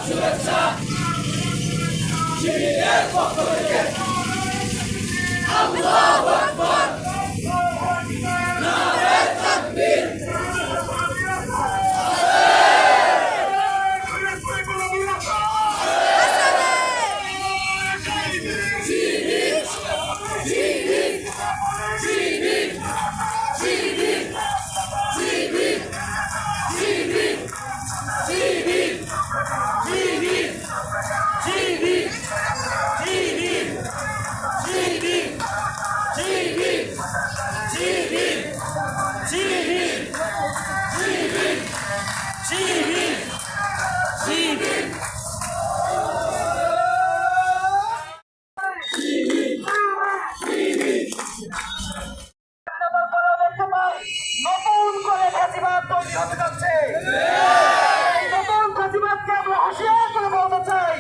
শুভেচ্ছা শিবিরের পক্ষ থেকে আল্লাহু আকবার নারে তাকবীর নতুন করে ফাঁসিবাদ তৈরি হতে যাচ্ছে। নতুন ফাঁসিবাদকে আমরা হুঁশিয়ার করে বলতে চাই,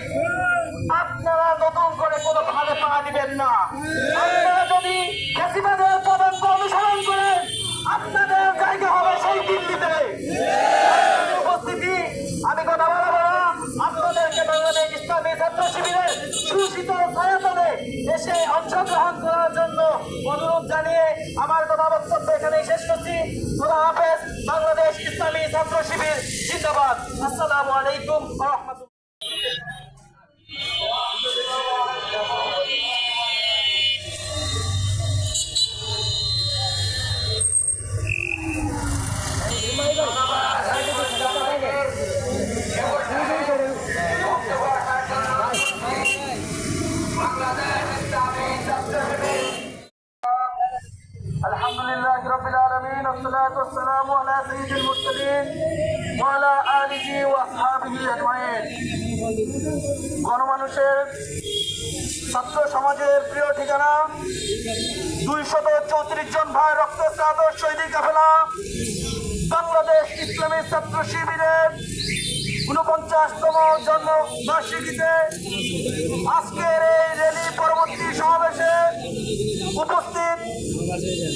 আপনারা নতুন করে কোনো ভাবে পা দিবেন না। আপনারা যদি ফাঁসিবাদের পদাঙ্ক অনুসরণ করেন, আপনাদের জায়গা হবে সেই দিল্লিতে। উপস্থিতি আমি কথা বলবো না, আপনাদেরকে বাংলাদেশ ইসলামী ছাত্র শিবিরের সুশীতল আয়োজনে এসে অংশগ্রহণ করার জন্য অনুরোধ জানিয়ে আমার কথা বক্তব্য এখানেই শেষ করছি। খোদা হাফেজ। বাংলাদেশ ইসলামী ছাত্র শিবির জিন্দাবাদ। আসসালামু আলাইকুম ওয়া রাহমাতুল্লাহ। আলহামদুলিল্লাহ রাব্বিল আলামিন ওয়াসসালাতু ওয়াসসালামু আলা সাইয়্যিদিল মুরসালিন ওয়া আলা আলিহি ওয়া আসহাবিহি আজমাইন। গণমানুষের ছাত্র সমাজের প্রিয় ঠিকানা 234 জন ভাই রক্তস্নাত শহীদ কাফেলা বাংলাদেশ ইসলামী ছাত্র শিবিরের 49তম জন্মবার্ষিকীতে আজকের এই র্যালি পরবর্তী সমাবেশে উপস্থিত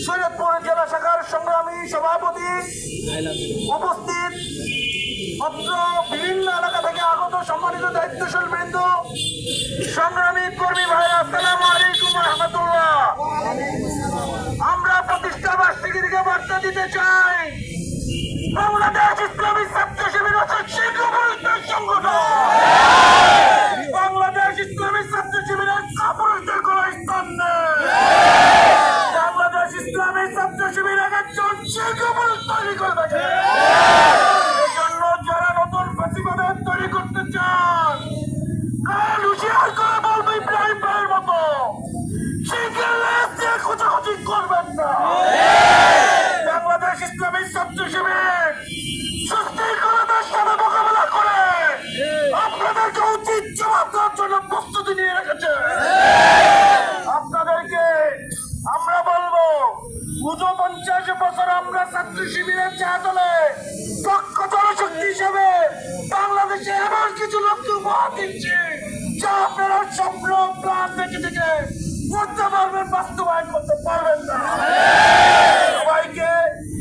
শরীয়তপুর জেলা শাখার সংগ্রামী সভাপতি, উপস্থিত অত্র বিভিন্ন এলাকা থেকে আগত সম্মানিত দায়িত্বশীল বৃন্দ, সংগ্রামী কর্মী ভাইরা, আসসালামু আলাইকুম ওয়া রাহমাতুল্লাহ। আমরা প্রতিষ্ঠা বার্ষিকী থেকে বার্তা দিতে চাই, বাংলাদেশ ইসলামী ছাত্র শিবির সংগঠন, বাংলাদেশ ইসলামী ছাত্র শিবিরের কাপুরুষদের কোনো স্থান নেই। বাংলাদেশ ইসলামী ছাত্র শিবিরের একজন শিক্ষক তৈরি করে থাকে। এই জন্য যারা নতুন ফাঁসিবাদ তৈরি করতে চান, কাল হুঁশিয়ার করে বলবো ইব্রাহিম ভাইয়ের মতো শিখের লেজ দিয়ে খোঁজাখুঁজি করবেন না। বাংলাদেশ ইসলামী ছাত্র শিবির সুশৃঙ্খলতার সাথে মোকাবেলা করে আপনাদেরকে উচিত জবাব দেওয়ার জন্য প্রস্তুতি নিয়ে রেখেছে। আপনাদেরকে আমরা বলবো, 49 বছর আমরা ছাত্র শিবিরের ছায়াতলে দক্ষ জনশক্তি হিসেবে বাংলাদেশে এমন কিছু লোককে উপহার দিচ্ছি যা আপনারা স্বপ্ন প্রাণ দেখে থেকে করতে পারবেন, বাস্তবায়ন করতে পারবেন না। সবাইকে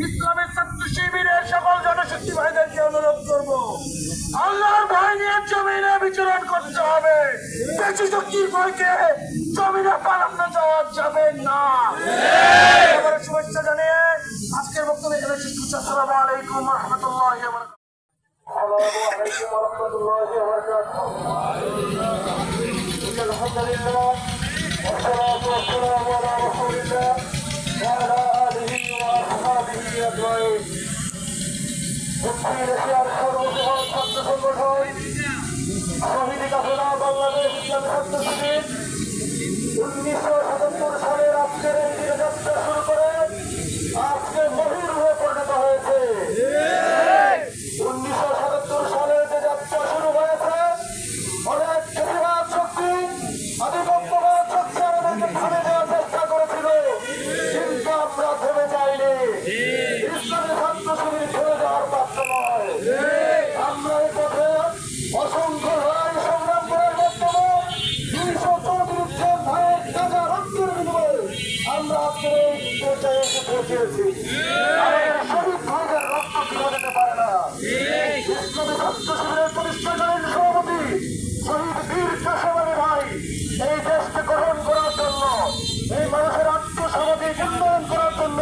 ইসলামী ছাত্র শিবিরের সকল জনশক্তি ভাইদেরকে অনুরোধ করবো, আল্লাহর ভয় নিয়ে জমিনে বিচরণ করতে হবে। বেশি শক্তির ভয়কে জমিনে পালানো যাওয়া যাবে না। শুভেচ্ছা জানিয়ে আজকের বক্তব্য এখানে শেষ করছি। আসসালামু আলাইকুম ওয়া রাহমাতুল্লাহি ওয়া বারাকাতুহু। আসসালামু আলাইকুম ওয়া রাহমাতুল্লাহি ওয়া বারাকাতুহু। আলহামদুলিল্লাহ والصلاة والسلام على رسول الله وعلى آله وأصحابه أجمعين। দক্ষিণ এশিয়ার সর্ববৃহৎ ছাত্র সংগঠন শহীদ কাফেলা বাংলাদেশ ইসলামী ছাত্র শিবির 1977 সালের আজকের এই দিনে যাত্রা শুরু করে আজকে মহিরূহে পরিণত হয়েছে। 1977 সালে যে যাত্রা শুরু হয়েছে, অনেক ফ্যাসিবাদ শক্তি, আধিপত্যবাদ শক্তি আমাদেরকে থামে দেওয়ার চেষ্টা করেছিল, কিন্তু আমরা থেমে যাইনি। ইসলামী ছাত্র শিবির থেমে যাওয়ার পাত্র নয়। আমরা এই পথে অসংখ্য লড়াই সংগ্রাম করার মাধ্যমে 234 জন ভাইয়ের টাকা রক্তের বিনিময়ে আমরা আজকে এই পর্যায়ে এসে পৌঁছেছি। আমাদের শহীদ ভাইদের রক্ত ফিরে যেতে পারে না। ইসলামী ছাত্র শিবিরের প্রতিষ্ঠাকালীন সভাপতি শহীদ বীর পেশাওয়ারি ভাই এই দেশকে গ্রহণ করার জন্য, এই মানুষের আত্মসামাজিক উন্নয়ন করার জন্য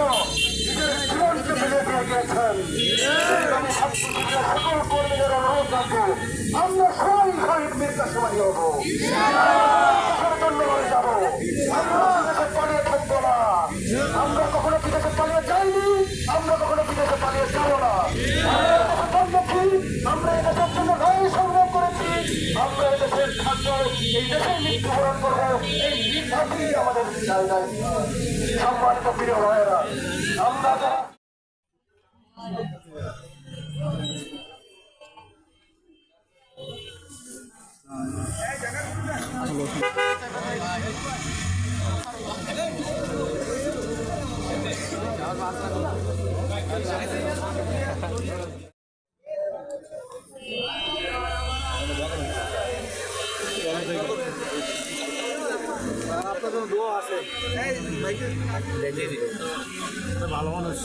নিজের জীবনকে ফেলে দিয়ে গিয়েছেন। আমি ছাত্র শিবিরের সকল কর্মীদের অনুরোধ রাখবো, আমরা সবাই শহীদ বীর পেশাওয়ারি হবো, দেশের জন্য লড়ে যাবো। আমরা বিদেশে পালিয়ে থাকবো না, আমরা কখনো বিদেশে পালিয়ে যাইনি, আমরা কখনো বিদেশে পালিয়ে যাবো না। আমরা এই দেশের জন্য লড়াই সংগ্রাম করেছি, আমরা এই দেশের থাকবো, এই দেশের মৃত্যুবরণ করবো, এই জাতিই আমাদের জায়গায়। সম্মানিত প্রিয় ভাইয়েরা, আমরা যারা আপনার জন্য দোয়া আছে ভালো মানুষ।